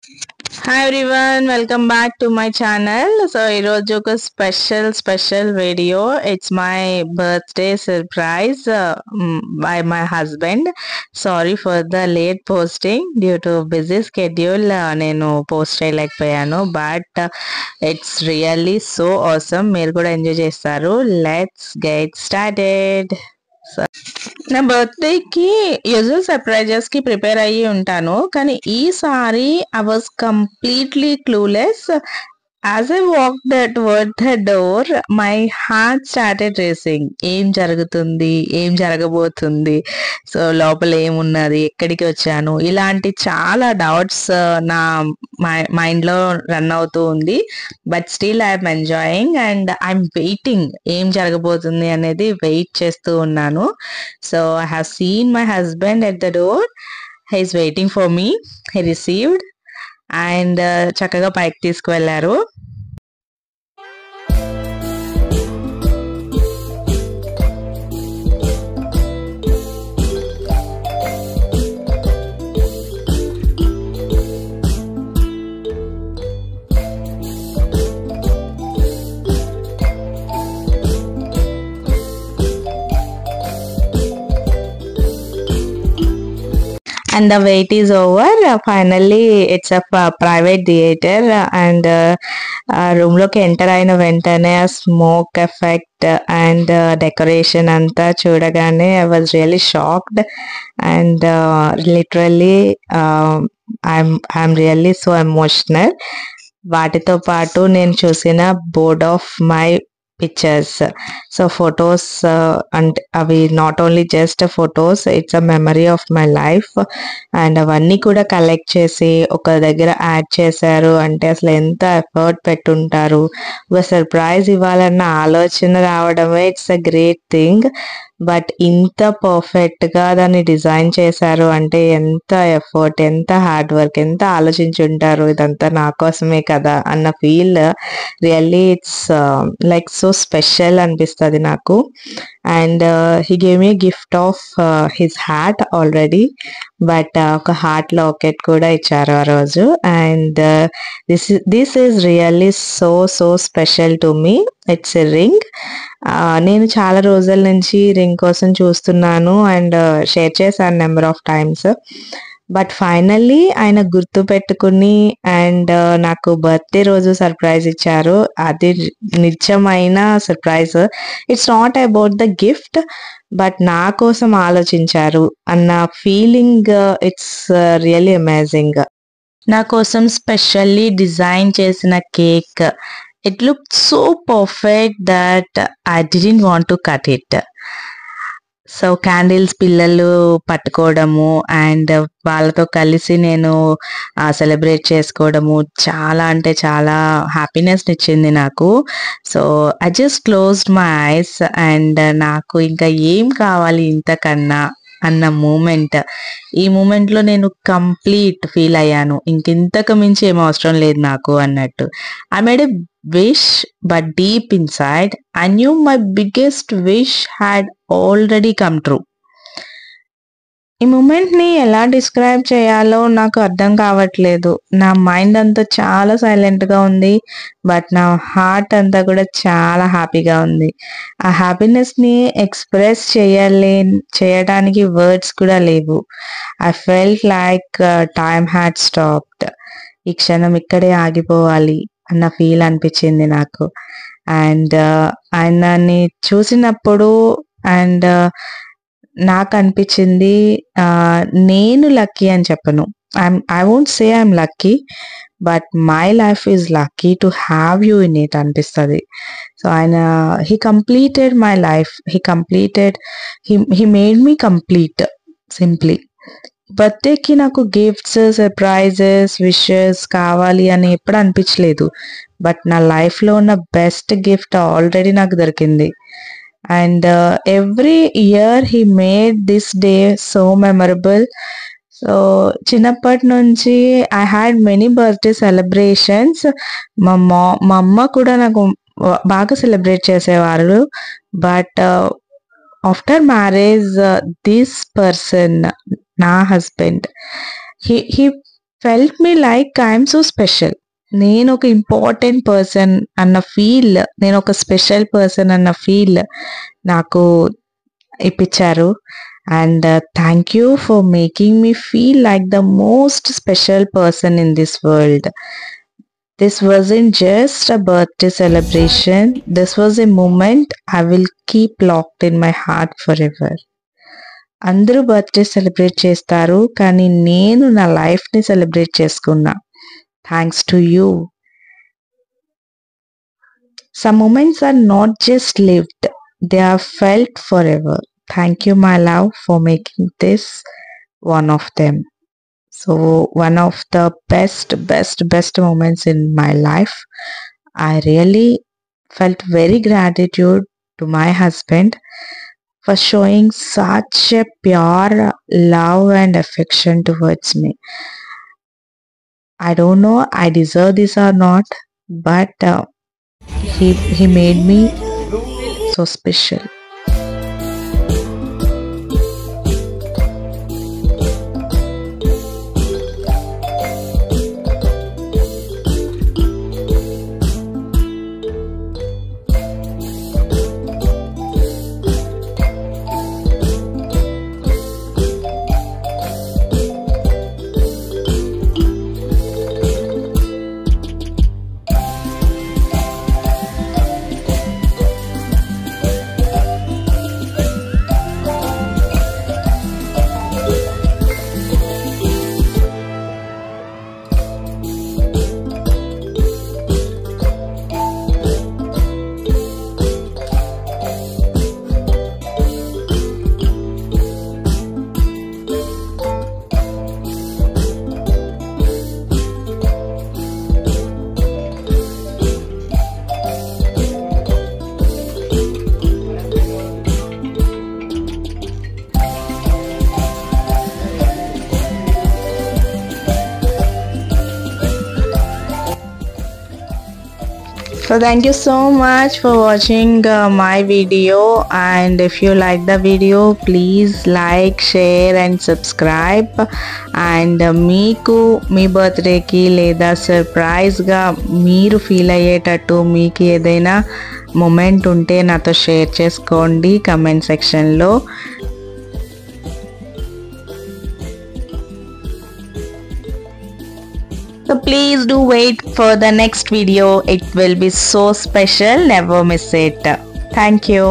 Hi everyone, welcome back to my channel. So ఈరోజు ఒక special video. It's my birthday surprise by my husband. Sorry for the late posting due to busy schedule. నేను post చేయలేకపోయాను, but it's really so awesome. మీరు కూడా enjoy చేస్తారు. Let's get started. నా బర్త్డేకి usual surprises కి ప్రిపేర్ అయ్యి ఉంటాను, కానీ ఈసారి I was completely clueless. As I walked toward the door, my heart started racing. ఏం జరుగుతుంది, ఏం జరగబోతుంది, సో లోపల ఏమున్నది, ఎక్కడికి వచ్చాను, ఇలాంటి చాలా డౌట్స్ నా మైండ్ లో రన్ అవుతూ ఉంది. But still I'm enjoying and I'm waiting. ఏం జరగబోతుంది అనేది వెయిట్ చేస్తూ ఉన్నాను. So I have seen my husband at the door. He is waiting for me. He received and చక్కగా పైకి తీసుకువెళ్ళారు. And the wait is over. Finally it's a private theater, and room loki enter aina ventane a smoke effect and decoration anta chudagane I was really shocked, and literally I'm really so emotional. వాటితో పాటు నేను చూసిన board of my pictures, so photos, అంటే అవి not only just photos, it's a memory of my life. And అవన్నీ కూడా collect చేసి ఒక దగ్గర యాడ్ చేశారు అంటే అసలు ఎంత ఎఫర్ట్ పెట్టుంటారు. ఒక సర్ప్రైజ్ ఇవ్వాలన్న ఆలోచన రావడమే it's a great thing. But ఇంత పర్ఫెక్ట్ గా దాన్ని డిజైన్ చేశారు అంటే ఎంత ఎఫర్ట్, ఎంత హార్డ్ వర్క్, ఎంత ఆలోచించుంటారు. ఇదంతా నా కోసమే కదా అన్న feel really it's like so special అనిపిస్తుంది నాకు. And he gave me gift of his heart already, but ఒక హార్ట్ లాకెట్ కూడా ఇచ్చారు ఆ రోజు. And this is really so so special to me. It's a ring. నేను చాలా రోజుల నుంచి రింగ్ కోసం చూస్తున్నాను అండ్ షేర్ చేశాను number of times. But finally ఆయన గుర్తు పెట్టుకుని అండ్ నాకు బర్త్డే రోజు సర్ప్రైజ్ ఇచ్చారు. అది నిజమైన surprise. It's not about the gift, but నా కోసం ఆలోచించారు అన్న ఫీలింగ్. It's really amazing. నా కోసం స్పెషల్లీ డిజైన్ చేసిన cake, it looked so perfect that I didn't want to cut it. So candles పిల్లలు పట్టుకోవడము అండ్ వాళ్ళతో కలిసి నేను సెలబ్రేట్ చేసుకోవడము చాలా అంటే చాలా హ్యాపీనెస్ ఇచ్చింది నాకు. So I just closed my eyes and నాకు ఇంకా ఏం కావాలి ఇంతకన్నా అన్న మూమెంట్. ఈ మూమెంట్ లో నేను కంప్లీట్ ఫీల్ అయ్యాను, ఇంకింతకు మించి ఏం అవసరం లేదు నాకు అన్నట్టు. I made a wish, but deep inside I knew my biggest wish had already come true. ఈ మూమెంట్ ని ఎలా డిస్క్రైబ్ చేయాలో నాకు అర్థం కావట్లేదు. నా మైండ్ అంతా చాలా సైలెంట్ గా ఉంది, బట్ నా హార్ట్ అంతా కూడా చాలా హ్యాపీగా ఉంది. ఆ హ్యాపీనెస్ ని ఎక్స్ప్రెస్ చేయడానికి వర్డ్స్ కూడా లేవు. I felt like time had stopped. ఈ క్షణం ఇక్కడే ఆగిపోవాలి అన్న ఫీల్ అనిపించింది నాకు. అండ్ ఆయనని చూసినప్పుడు అండ్ నాకు అనిపించింది నేను లక్కీ అని చెప్పను. I won't say I'm lucky, but my life is lucky to have you in it అనిపిస్తుంది. సో ఆయన he completed my life. He made me complete simply. బర్త్డేకి నాకు గిఫ్ట్స్, సర్ప్రైజెస్, విషెస్ కావాలి అని ఎప్పుడు అనిపించలేదు. బట్ నా లైఫ్లో ఉన్న బెస్ట్ గిఫ్ట్ ఆల్రెడీ నాకు దొరికింది. And every year he made this day so memorable. So చిన్నప్పటి నుంచి I had many birthday celebrations. మా అమ్మ కూడా నాకు బాగా సెలబ్రేట్ చేసేవారు. But after marriage this person, నా husband, he felt me like I'm so special. నేను ఒక ఇంపార్టెంట్ పర్సన్ అన్న ఫీల్, నేను ఒక స్పెషల్ పర్సన్ అన్న ఫీల్ నాకు ఇప్పించారు. And thank you for making me feel like the most special person in this world. This wasn't just a birthday celebration. This was a moment I will keep locked in my heart forever. అందరూ birthday celebrate చేస్తారు, కానీ నేను నా లైఫ్ని celebrate చేసుకున్నా. Thanks to you. Some moments are not just lived, they are felt forever. Thank you, my love, for making this one of them. So one of the best moments in my life. I really felt very gratitude to my husband for showing such a pure love and affection towards me. I don't know I deserve this or not, but he made me so special. So thank you so much for watching my video, and if you like the video, please like, share and subscribe. And మీకు మీ బర్త్డేకి లేదా సర్ప్రైజ్గా మీరు feel అయ్యేటట్టు మీకు ఏదైనా moment ఉంటే నాతో share చేసుకోండి కమెంట్ సెక్షన్లో. So please do wait for the next video. It will be so special. Never miss it. Thank you.